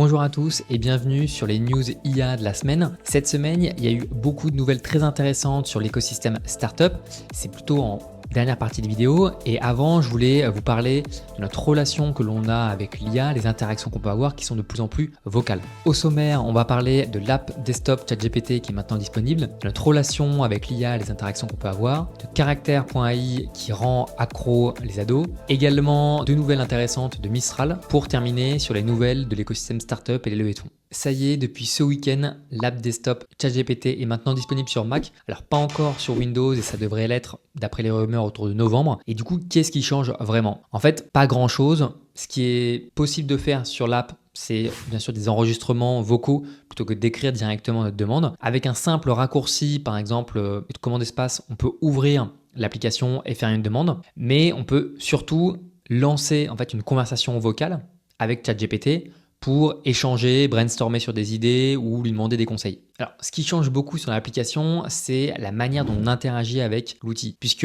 Bonjour à tous et bienvenue sur les news IA de la semaine. Cette semaine, il y a eu beaucoup de nouvelles très intéressantes sur l'écosystème startup. C'est plutôt en dernière partie de vidéo. Et avant, je voulais vous parler de notre relation que l'on a avec l'IA, les interactions qu'on peut avoir qui sont de plus en plus vocales. Au sommaire, on va parler de l'app desktop ChatGPT qui est maintenant disponible, de notre relation avec l'IA, les interactions qu'on peut avoir, de Character.ai qui rend accro les ados, également de nouvelles intéressantes de Mistral pour terminer sur les nouvelles de l'écosystème startup et les levées de fonds. Ça y est, depuis ce week-end, l'app desktop ChatGPT est maintenant disponible sur Mac. Alors pas encore sur Windows et ça devrait l'être d'après les rumeurs autour de novembre. Et du coup, qu'est-ce qui change vraiment? En fait, pas grand-chose. Ce qui est possible de faire sur l'app, c'est bien sûr des enregistrements vocaux plutôt que d'écrire directement notre demande. Avec un simple raccourci, par exemple, de commande espace, on peut ouvrir l'application et faire une demande. Mais on peut surtout lancer en fait une conversation vocale avec ChatGPT pour échanger, brainstormer sur des idées ou lui demander des conseils. Alors, ce qui change beaucoup sur l'application, c'est la manière dont on interagit avec l'outil. Puisque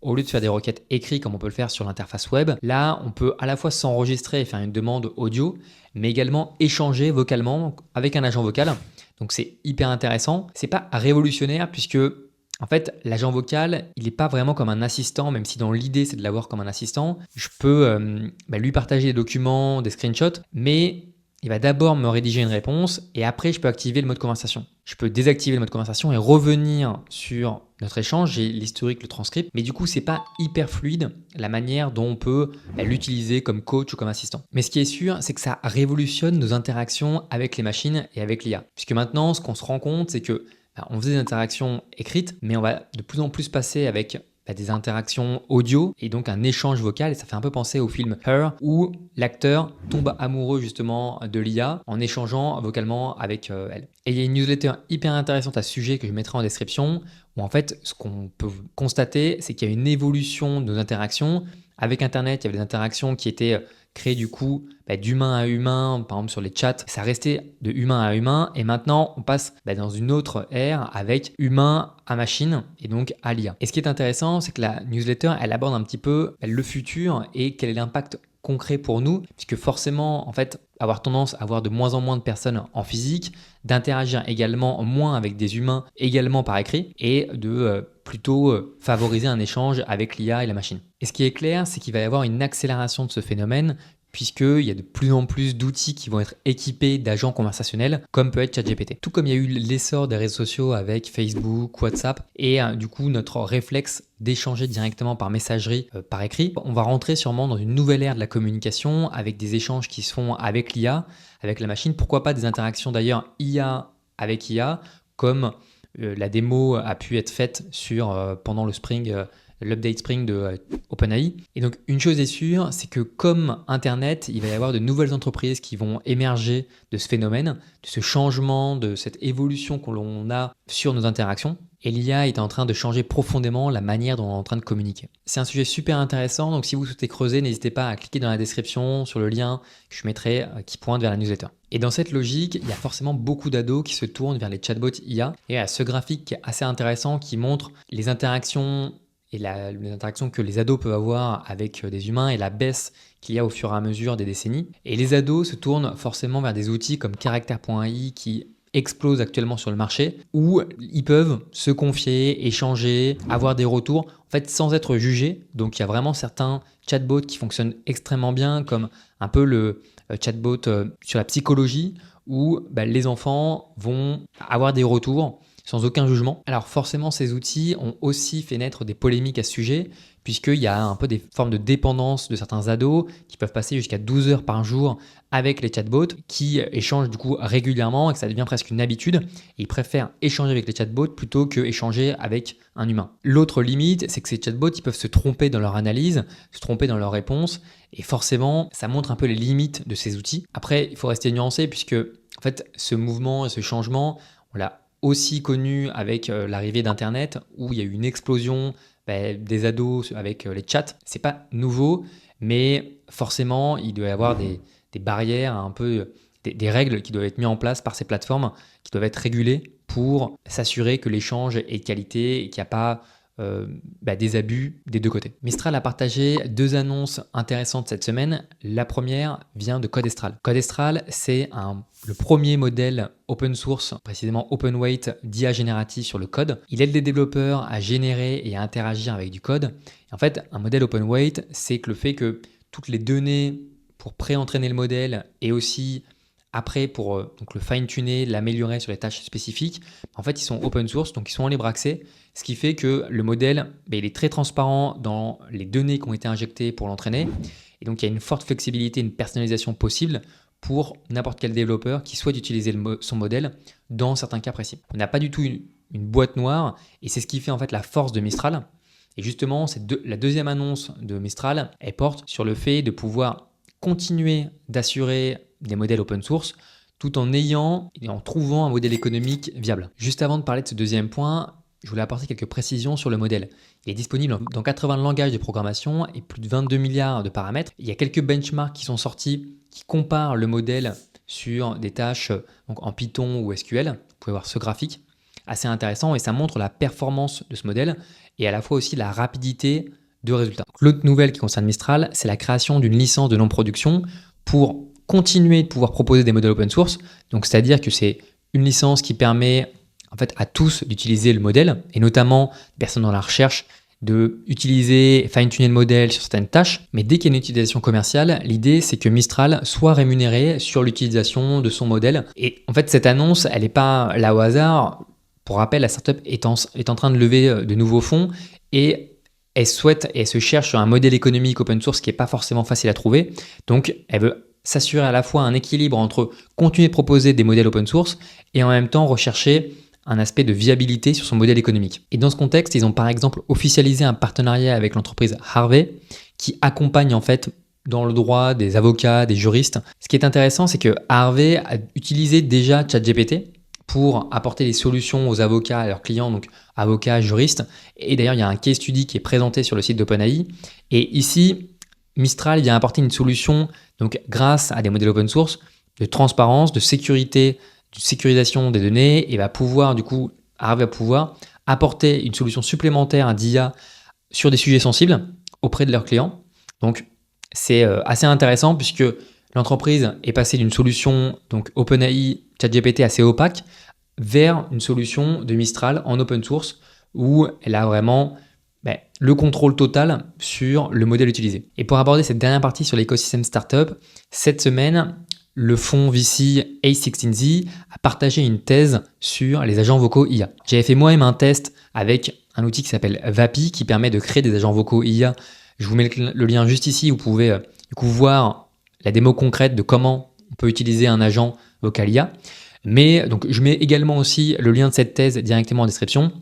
au lieu de faire des requêtes écrites comme on peut le faire sur l'interface web, là, on peut à la fois s'enregistrer et faire une demande audio, mais également échanger vocalement avec un agent vocal. Donc, c'est hyper intéressant. C'est pas révolutionnaire puisque en fait, l'agent vocal, il n'est pas vraiment comme un assistant, même si dans l'idée, c'est de l'avoir comme un assistant. Je peux lui partager des documents, des screenshots, mais il va d'abord me rédiger une réponse et après, je peux activer le mode conversation. Je peux désactiver le mode conversation et revenir sur notre échange. J'ai l'historique, le transcript, mais du coup, c'est pas hyper fluide la manière dont on peut l'utiliser comme coach ou comme assistant. Mais ce qui est sûr, c'est que ça révolutionne nos interactions avec les machines et avec l'IA. Puisque maintenant, ce qu'on se rend compte, c'est que on faisait des interactions écrites, mais on va de plus en plus passer avec des interactions audio et donc un échange vocal. Et ça fait un peu penser au film Her, où l'acteur tombe amoureux justement de l'IA en échangeant vocalement avec elle. Et il y a une newsletter hyper intéressante à ce sujet que je mettrai en description, où en fait, ce qu'on peut constater, c'est qu'il y a une évolution de nos interactions. Avec Internet, il y avait des interactions qui étaient créées du coup d'humain à humain, par exemple sur les chats, ça restait de humain à humain et maintenant on passe dans une autre ère avec humain à machine et donc à l'IA. Et ce qui est intéressant, c'est que la newsletter, elle aborde un petit peu le futur et quel est l'impact concret pour nous, puisque forcément, en fait, avoir tendance à avoir de moins en moins de personnes en physique, d'interagir également moins avec des humains, également par écrit, et de plutôt favoriser un échange avec l'IA et la machine. Et ce qui est clair, c'est qu'il va y avoir une accélération de ce phénomène, puisqu'il y a de plus en plus d'outils qui vont être équipés d'agents conversationnels, comme peut être ChatGPT. Tout comme il y a eu l'essor des réseaux sociaux avec Facebook, WhatsApp, et du coup notre réflexe d'échanger directement par messagerie, par écrit, on va rentrer sûrement dans une nouvelle ère de la communication avec des échanges qui se font avec l'IA, avec la machine. Pourquoi pas des interactions d'ailleurs IA avec IA, comme la démo a pu être faite pendant le Spring l'update Spring de OpenAI. Et donc, une chose est sûre, c'est que comme Internet, il va y avoir de nouvelles entreprises qui vont émerger de ce phénomène, de ce changement, de cette évolution que l'on a sur nos interactions. Et l'IA est en train de changer profondément la manière dont on est en train de communiquer. C'est un sujet super intéressant, donc si vous souhaitez creuser, n'hésitez pas à cliquer dans la description sur le lien que je mettrai qui pointe vers la newsletter. Et dans cette logique, il y a forcément beaucoup d'ados qui se tournent vers les chatbots IA. Et il y a ce graphique qui est assez intéressant qui montre les interactions et les interactions que les ados peuvent avoir avec des humains et la baisse qu'il y a au fur et à mesure des décennies. Et les ados se tournent forcément vers des outils comme Character.ai qui explosent actuellement sur le marché, où ils peuvent se confier, échanger, avoir des retours, en fait sans être jugés. Donc il y a vraiment certains chatbots qui fonctionnent extrêmement bien, comme un peu le chatbot sur la psychologie, où les enfants vont avoir des retours sans aucun jugement. Alors forcément, ces outils ont aussi fait naître des polémiques à ce sujet, puisqu'il y a un peu des formes de dépendance de certains ados qui peuvent passer jusqu'à 12 heures par jour avec les chatbots, qui échangent du coup régulièrement et que ça devient presque une habitude. Et ils préfèrent échanger avec les chatbots plutôt que échanger avec un humain. L'autre limite, c'est que ces chatbots, ils peuvent se tromper dans leur analyse, se tromper dans leurs réponses, et forcément, ça montre un peu les limites de ces outils. Après, il faut rester nuancé, puisque en fait, ce mouvement et ce changement, on l'a aussi connu avec l'arrivée d'Internet, où il y a eu une explosion des ados avec les chats. C'est pas nouveau, mais forcément, il doit y avoir des barrières, un peu des règles qui doivent être mises en place par ces plateformes, qui doivent être régulées pour s'assurer que l'échange est de qualité et qu'il n'y a pas des abus des deux côtés. Mistral a partagé 2 annonces intéressantes cette semaine. La première vient de Codestral. Codestral, c'est le premier modèle open source, précisément open weight d'IA générative sur le code. Il aide les développeurs à générer et à interagir avec du code. Et en fait, un modèle open weight, c'est que le fait que toutes les données pour pré-entraîner le modèle et aussi après pour donc le fine-tuner, l'améliorer sur les tâches spécifiques, en fait, ils sont open source, donc ils sont en libre accès, ce qui fait que le modèle, il est très transparent dans les données qui ont été injectées pour l'entraîner. Et donc, il y a une forte flexibilité, une personnalisation possible pour n'importe quel développeur qui souhaite utiliser son modèle dans certains cas précis. On n'a pas du tout une boîte noire et c'est ce qui fait en fait la force de Mistral. Et justement, la deuxième annonce de Mistral, elle porte sur le fait de pouvoir continuer d'assurer des modèles open source tout en ayant et en trouvant un modèle économique viable. Juste avant de parler de ce deuxième point, je voulais apporter quelques précisions sur le modèle. Il est disponible dans 80 langages de programmation et plus de 22 milliards de paramètres. Il y a quelques benchmarks qui sont sortis qui comparent le modèle sur des tâches donc en Python ou SQL. Vous pouvez voir ce graphique, assez intéressant, et ça montre la performance de ce modèle et à la fois aussi la rapidité de résultats. L'autre nouvelle qui concerne Mistral, c'est la création d'une licence de non-production pour continuer de pouvoir proposer des modèles open source. Donc, c'est-à-dire que c'est une licence qui permet en fait à tous d'utiliser le modèle, et notamment des personnes dans la recherche, de utiliser, fine-tuner le modèle sur certaines tâches. Mais dès qu'il y a une utilisation commerciale, l'idée c'est que Mistral soit rémunéré sur l'utilisation de son modèle. Et en fait, cette annonce, elle n'est pas là au hasard. Pour rappel, la startup est en train de lever de nouveaux fonds et elle souhaite et elle se cherche sur un modèle économique open source qui n'est pas forcément facile à trouver. Donc, elle veut s'assurer à la fois un équilibre entre continuer de proposer des modèles open source et en même temps rechercher un aspect de viabilité sur son modèle économique. Et dans ce contexte, ils ont par exemple officialisé un partenariat avec l'entreprise Harvey qui accompagne en fait dans le droit des avocats, des juristes. Ce qui est intéressant, c'est que Harvey a utilisé déjà ChatGPT pour apporter des solutions aux avocats, à leurs clients, donc avocats, juristes. Et d'ailleurs, il y a un case study qui est présenté sur le site d'OpenAI. Et ici, Mistral vient apporter une solution, donc grâce à des modèles open source, de transparence, de sécurité, de sécurisation des données, et va pouvoir, du coup, Harvey va pouvoir apporter une solution supplémentaire d'IA sur des sujets sensibles auprès de leurs clients. Donc, c'est assez intéressant puisque l'entreprise est passée d'une solution, donc OpenAI, ChatGPT assez opaque, vers une solution de Mistral en open source où elle a vraiment le contrôle total sur le modèle utilisé. Et pour aborder cette dernière partie sur l'écosystème startup, cette semaine, le fonds VC A16Z a partagé une thèse sur les agents vocaux IA. J'avais fait moi-même un test avec un outil qui s'appelle Vapi qui permet de créer des agents vocaux IA. Je vous mets le lien juste ici, vous pouvez du coup voir la démo concrète de comment on peut utiliser un agent vocal IA. Mais donc je mets également aussi le lien de cette thèse directement en description.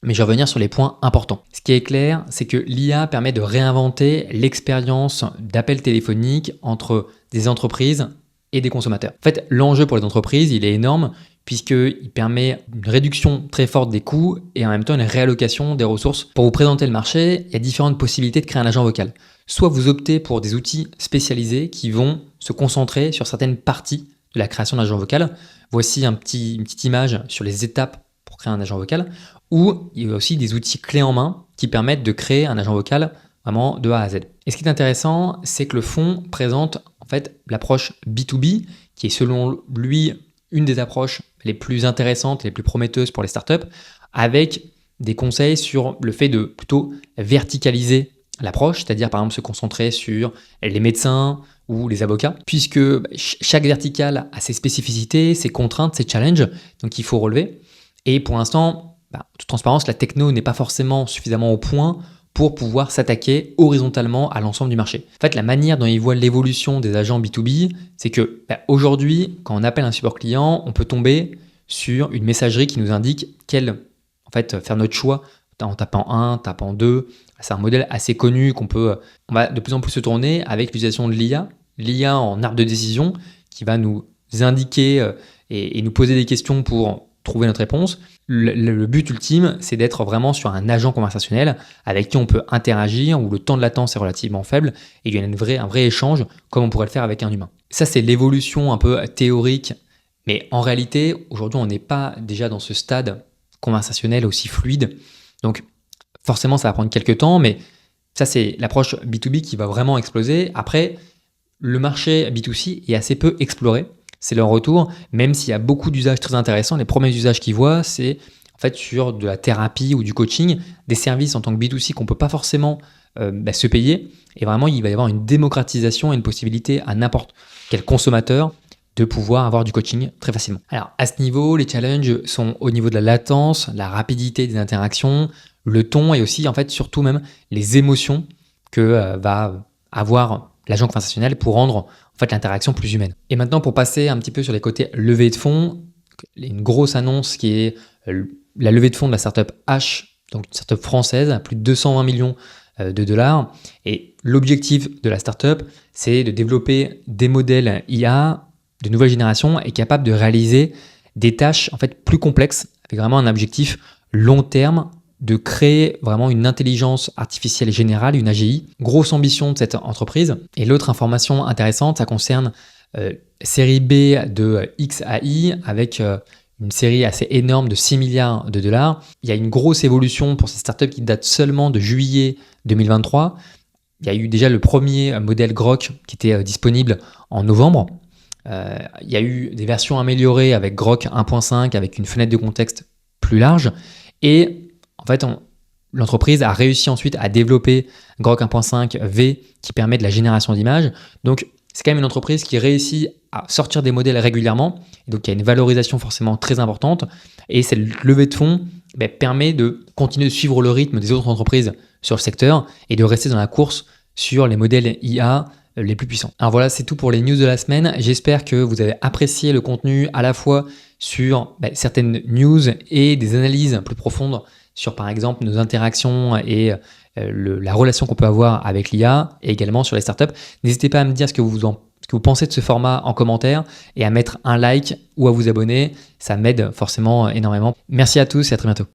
Mais je vais revenir sur les points importants. Ce qui est clair, c'est que l'IA permet de réinventer l'expérience d'appel téléphonique entre des entreprises et des consommateurs. En fait, l'enjeu pour les entreprises, il est énorme puisqu'il permet une réduction très forte des coûts et en même temps une réallocation des ressources. Pour vous présenter le marché, il y a différentes possibilités de créer un agent vocal. Soit vous optez pour des outils spécialisés qui vont se concentrer sur certaines parties de la création d'un agent vocal. Voici une petite image sur les étapes pour créer un agent vocal. Ou il y a aussi des outils clés en main qui permettent de créer un agent vocal vraiment de A à Z. Et ce qui est intéressant, c'est que le fonds présente en fait l'approche B2B, qui est selon lui une des approches les plus intéressantes, les plus prometteuses pour les startups, avec des conseils sur le fait de plutôt verticaliser l'approche, c'est-à-dire par exemple se concentrer sur les médecins ou les avocats, puisque chaque verticale a ses spécificités, ses contraintes, ses challenges, donc il faut relever. Et pour l'instant, toute transparence, la techno n'est pas forcément suffisamment au point pour pouvoir s'attaquer horizontalement à l'ensemble du marché. En fait, la manière dont ils voient l'évolution des agents B2B, c'est que aujourd'hui, quand on appelle un support client, on peut tomber sur une messagerie qui nous indique faire notre choix en tapant 1, tapant 2. C'est un modèle assez connu on va de plus en plus se tourner avec l'utilisation de l'IA en arbre de décision qui va nous indiquer et nous poser des questions pour trouver notre réponse. Le but ultime, c'est d'être vraiment sur un agent conversationnel avec qui on peut interagir, où le temps de latence est relativement faible et il y a un vrai échange comme on pourrait le faire avec un humain. Ça, c'est l'évolution un peu théorique, mais en réalité, aujourd'hui, on n'est pas déjà dans ce stade conversationnel aussi fluide. Donc, forcément ça va prendre quelques temps, mais ça c'est l'approche B2B qui va vraiment exploser. Après, le marché B2C est assez peu exploré, c'est leur retour, même s'il y a beaucoup d'usages très intéressants. Les premiers usages qu'ils voient, c'est en fait sur de la thérapie ou du coaching, des services en tant que B2C qu'on ne peut pas forcément se payer. Et vraiment, il va y avoir une démocratisation et une possibilité à n'importe quel consommateur de pouvoir avoir du coaching très facilement. Alors, à ce niveau, les challenges sont au niveau de la latence, la rapidité des interactions, le ton et aussi, en fait, surtout même les émotions que va avoir l'agent conversationnel pour rendre en fait l'interaction plus humaine. Et maintenant, pour passer un petit peu sur les côtés levée de fonds, une grosse annonce qui est la levée de fonds de la startup H, donc une startup française à plus de 220 millions de dollars. Et l'objectif de la startup, c'est de développer des modèles IA de nouvelle génération et capables de réaliser des tâches en fait plus complexes, avec vraiment un objectif long terme de créer vraiment une intelligence artificielle générale, une AGI. Grosse ambition de cette entreprise. Et l'autre information intéressante, ça concerne série B de XAI avec une série assez énorme de 6 milliards de dollars. Il y a une grosse évolution pour cette startup qui date seulement de juillet 2023. Il y a eu déjà le premier modèle Grok qui était disponible en novembre. Il y a eu des versions améliorées avec Grok 1.5 avec une fenêtre de contexte plus large. Et en fait, l'entreprise a réussi ensuite à développer Grok 1.5 V qui permet de la génération d'images. Donc, c'est quand même une entreprise qui réussit à sortir des modèles régulièrement. Et donc, il y a une valorisation forcément très importante. Et cette levée de fonds permet de continuer de suivre le rythme des autres entreprises sur le secteur et de rester dans la course sur les modèles IA les plus puissants. Alors voilà, c'est tout pour les news de la semaine. J'espère que vous avez apprécié le contenu à la fois sur certaines news et des analyses plus profondes sur par exemple nos interactions et la relation qu'on peut avoir avec l'IA et également sur les startups. N'hésitez pas à me dire ce que vous pensez de ce format en commentaire et à mettre un like ou à vous abonner. Ça m'aide forcément énormément. Merci à tous et à très bientôt.